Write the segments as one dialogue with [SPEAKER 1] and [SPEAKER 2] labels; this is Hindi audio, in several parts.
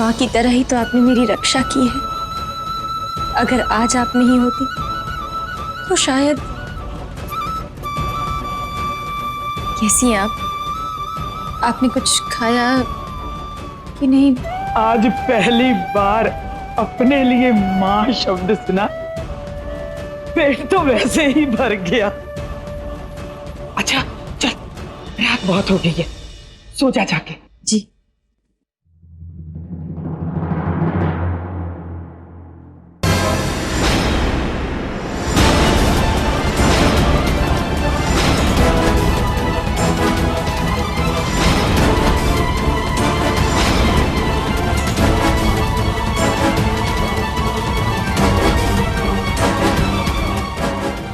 [SPEAKER 1] माँ की तरह ही तो आपने मेरी रक्षा की है। अगर आज आप नहीं होती तो शायद। कैसी हैं आप? आपने कुछ खाया कि नहीं?
[SPEAKER 2] आज पहली बार अपने लिए माँ शब्द सुना, पेट तो वैसे ही भर गया। अच्छा चल, रात बहुत हो गई है, सो जा जाके।
[SPEAKER 1] जी।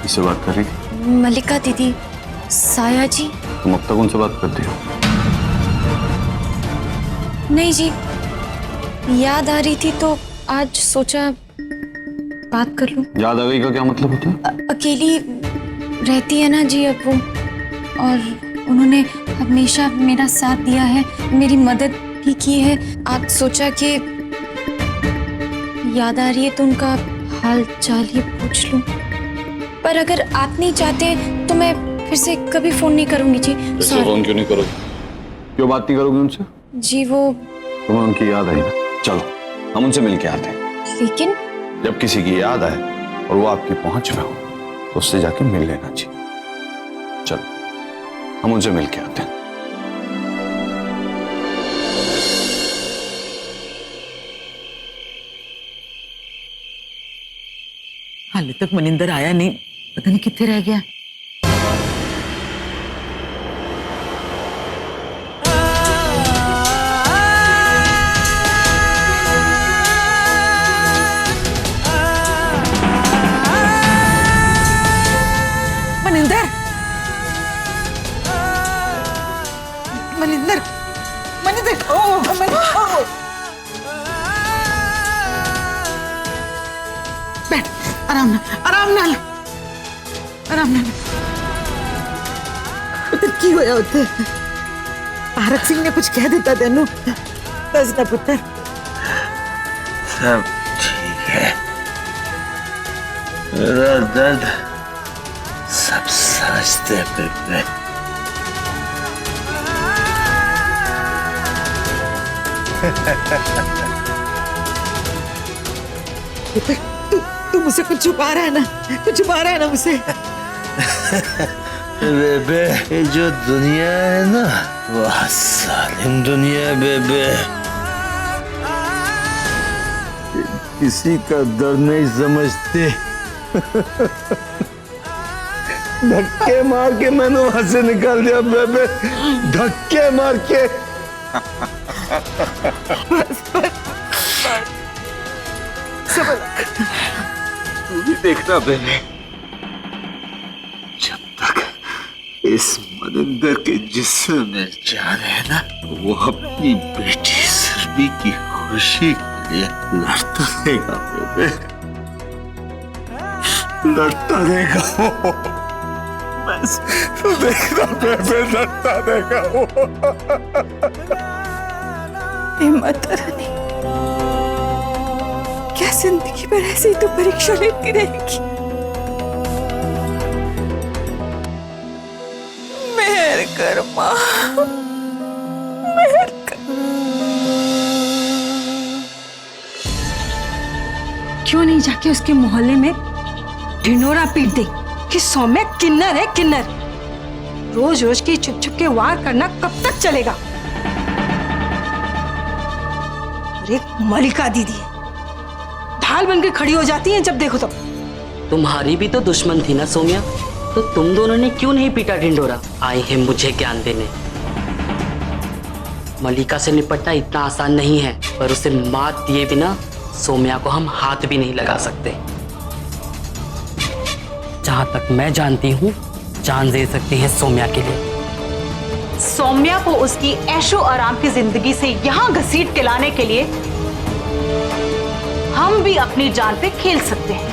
[SPEAKER 3] किससे बात कर रही थी?
[SPEAKER 1] मल्लिका दीदी। साया जी?
[SPEAKER 3] तुम अब तक उनसे बात करती हो?
[SPEAKER 1] नहीं जी, याद आ रही थी तो आज सोचा बात कर लूं।
[SPEAKER 3] याद आ गई का क्या मतलब होता है?
[SPEAKER 1] अकेली रहती है ना जी अब वो, और उन्होंने हमेशा मेरा साथ दिया है, मेरी मदद भी की है। आज सोचा कि याद आ रही है तो उनका हाल चाल ही पूछ लूं। पर अगर आप नहीं चाहते तो मैं फिर से कभी फोन नहीं करूंगी जी।
[SPEAKER 3] फोन क्यों नहीं करोगे? क्यों बात नहीं करोगे उनसे?
[SPEAKER 1] जी वो
[SPEAKER 3] तुम्हें उनकी याद आई ना? चलो हम उनसे मिल के आते हैं।
[SPEAKER 1] लेकिन
[SPEAKER 3] जब किसी की याद आए और वो आपकी पहुंच में हो तो उससे जाके मिल लेना चाहिए। चलो हम उनसे मिल के आते हैं।
[SPEAKER 4] हाले तक मनिंदर आया नहीं, पता नहीं कितने रह गया। मनिंदर, मनिंदर, मनिंदर, ओ मनिंदर, बैठ, आराम ना, आराम नाल, आराम नाल। पुत्र की होया उत्ते? भारत सिंह ने कुछ कह दिता तेनू? दस ना पुत्र।
[SPEAKER 5] सब ठीक है, मेरा दर्द सब समझते बेबे।
[SPEAKER 4] तू मुझसे कुछ छुपा रहा है ना? कुछ छुपा रहा है ना मुझसे?
[SPEAKER 5] बेबे ये जो दुनिया है ना, वह सालिम दुनिया है बेबे। किसी का दर्द नहीं समझते। धक्के मार के मैंने वहां से निकाल दिया बेबे, धक्के मार के। तू भी देखना बेबे, जब तक इस मनिंदर के जिस्म में जान है ना, वो अपनी बेटी सरबी की खुशी के लिए लड़ता रहेगा बेबे, लड़ता रहेगा वो। बस तू देखना बेबे, लड़ता रहेगा वो।
[SPEAKER 1] हिम्मत रानी, क्या जिंदगी भर ऐसे ही तो परीक्षा लेती रहेगी? मेहर कर माँ, मेहर कर।
[SPEAKER 6] क्यों नहीं जाके उसके मोहल्ले में ढिंढोरा पीट दे कि सौम्या किन्नर है, किन्नर। रोज रोज की छुप छुप के वार करना कब तक चलेगा? और एक मल्लिका दीदी ढाल बनकर खड़ी हो जाती है जब देखो तब।
[SPEAKER 7] तुम्हारी भी तो दुश्मन थी ना सौम्या, तो तुम दोनों ने क्यों नहीं पीटा ढिंढोरा? आए हैं मुझे ज्ञान देने। मल्लिका से निपटना इतना आसान नहीं है, पर उसे मात दिए बिना सौम्या को हम हाथ भी नहीं लगा सकते। जहां तक मैं जानती हूँ, जान दे सकती है सौम्या के लिए।
[SPEAKER 8] सौम्या को उसकी ऐशो आराम की जिंदगी से यहां घसीट के लाने के लिए हम भी अपनी जान पे खेल सकते हैं।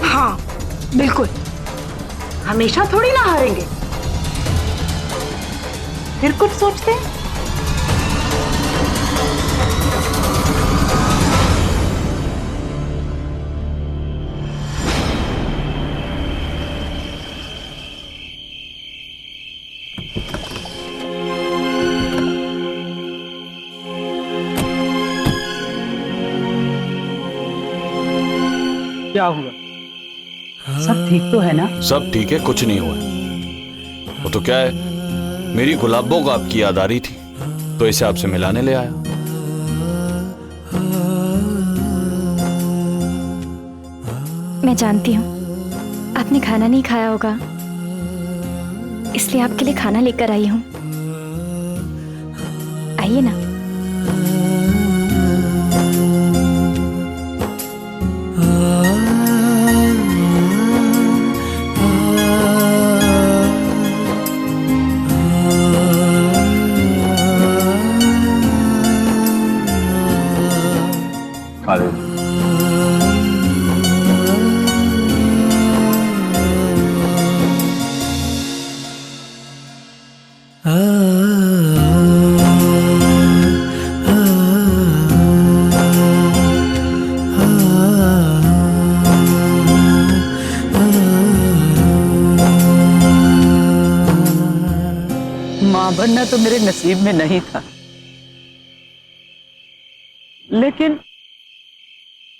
[SPEAKER 6] हाँ बिल्कुल,
[SPEAKER 8] हमेशा थोड़ी ना हारेंगे। फिर कुछ सोचते हैं।
[SPEAKER 2] क्या हुआ? सब ठीक तो है ना?
[SPEAKER 3] सब ठीक है, कुछ नहीं हुआ है। वो तो क्या है, मेरी गुलाबों को आपकी याद आ रही थी तो इसे आपसे मिलाने ले आया।
[SPEAKER 1] मैं जानती हूँ आपने खाना नहीं खाया होगा, इसलिए आपके लिए खाना लेकर आई हूँ। आइए ना।
[SPEAKER 3] खा ले।
[SPEAKER 2] मां बनना तो मेरे नसीब में नहीं था, लेकिन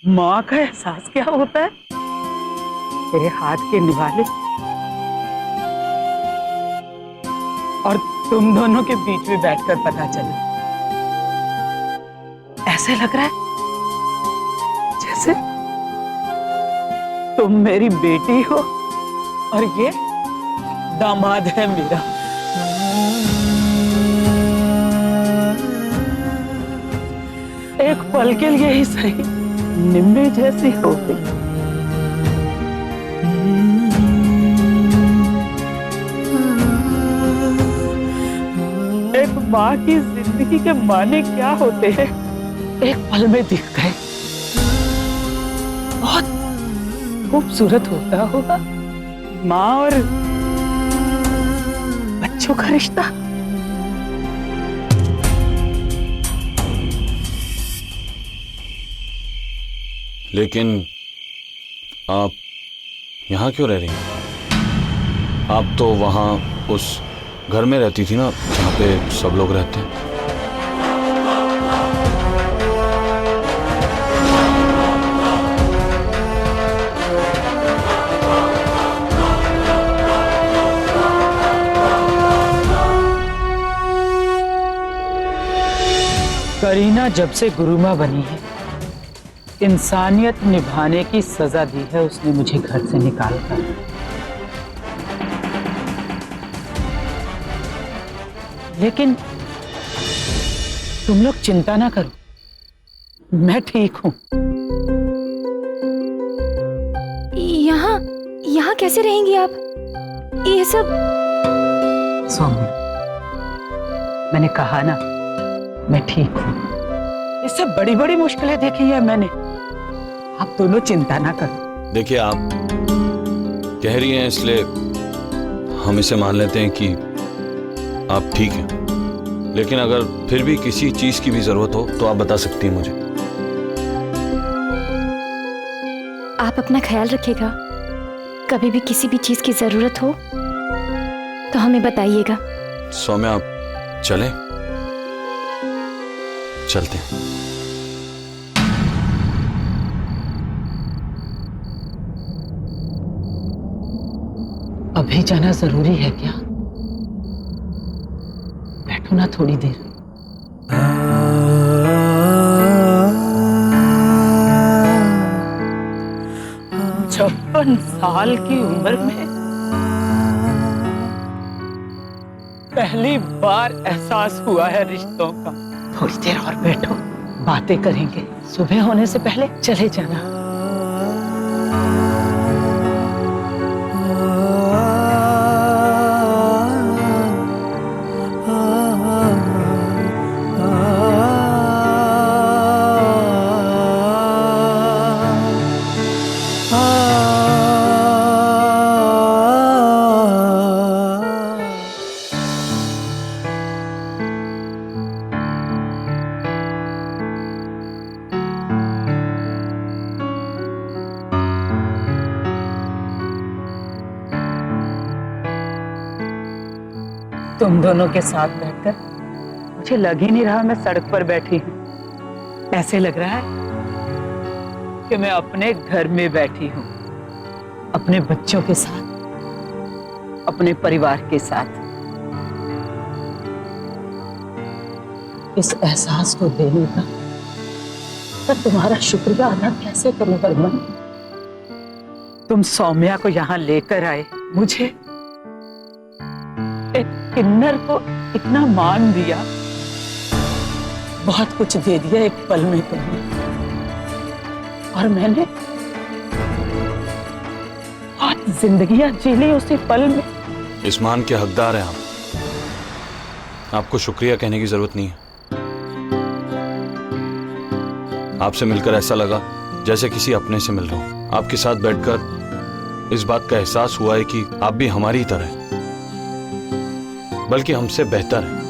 [SPEAKER 2] मां का एहसास क्या होता है तेरे हाथ के निवाले और तुम दोनों के बीच में बैठकर पता चला। ऐसे लग रहा है जैसे तुम मेरी बेटी हो और ये दामाद है मेरा। एक पल के लिए ही सही निम्बे जैसी हो गई। एक माँ की जिंदगी के माने क्या होते हैं एक पल में दिख गए। बहुत खूबसूरत होता होगा माँ और बच्चों का रिश्ता।
[SPEAKER 3] लेकिन आप यहाँ क्यों रह रही हैं? आप तो वहाँ उस घर में रहती थी ना जहाँ पे सब लोग रहते हैं।
[SPEAKER 2] करीना जब से गुरुमा बनी है, इंसानियत निभाने की सजा दी है उसने मुझे घर से निकाल कर। लेकिन तुम लोग चिंता ना करो, मैं ठीक हूं।
[SPEAKER 1] यहाँ यहाँ कैसे रहेंगी आप? ये सब
[SPEAKER 2] सौम्या, मैंने कहा ना मैं ठीक हूं। इससे बड़ी बड़ी मुश्किलें देखी है मैंने। आप दोनों चिंता ना करो।
[SPEAKER 3] देखिए, आप कह रही हैं इसलिए हम इसे मान लेते हैं कि आप ठीक हैं। लेकिन अगर फिर भी किसी चीज की भी जरूरत हो तो आप बता सकती हैं मुझे।
[SPEAKER 1] आप अपना ख्याल रखिएगा। कभी भी किसी भी चीज की जरूरत हो तो हमें बताइएगा।
[SPEAKER 3] सौम्या, आप चलें? चलते हैं।
[SPEAKER 2] अभी जाना जरूरी है क्या? बैठो ना थोड़ी देर। 56 साल की उम्र में पहली बार एहसास हुआ है रिश्तों का। थोड़ी देर और बैठो, बातें करेंगे। सुबह होने से पहले चले जाना। तुम दोनों के साथ बैठकर मुझे लग ही नहीं रहा मैं सड़क पर बैठी हूँ। ऐसे लग रहा है कि मैं अपने घर में बैठी हूँ, अपने बच्चों के साथ, अपने परिवार के साथ। इस एहसास को देने का मैं तुम्हारा शुक्रिया अदा कैसे करूं बर्मन? तुम सौम्या को यहाँ लेकर आए, मुझे एक किन्नर को इतना मान दिया, बहुत कुछ दे दिया एक पल में तुमने, और मैंने बहुत जिंदगियां जी ली उसी पल में।
[SPEAKER 3] इस मान के हकदार हैं आप, आपको शुक्रिया कहने की जरूरत नहीं है। आपसे मिलकर ऐसा लगा जैसे किसी अपने से मिल रहा हूं। आपके साथ बैठकर इस बात का एहसास हुआ है कि आप भी हमारी तरह, बल्कि हमसे बेहतर हैं।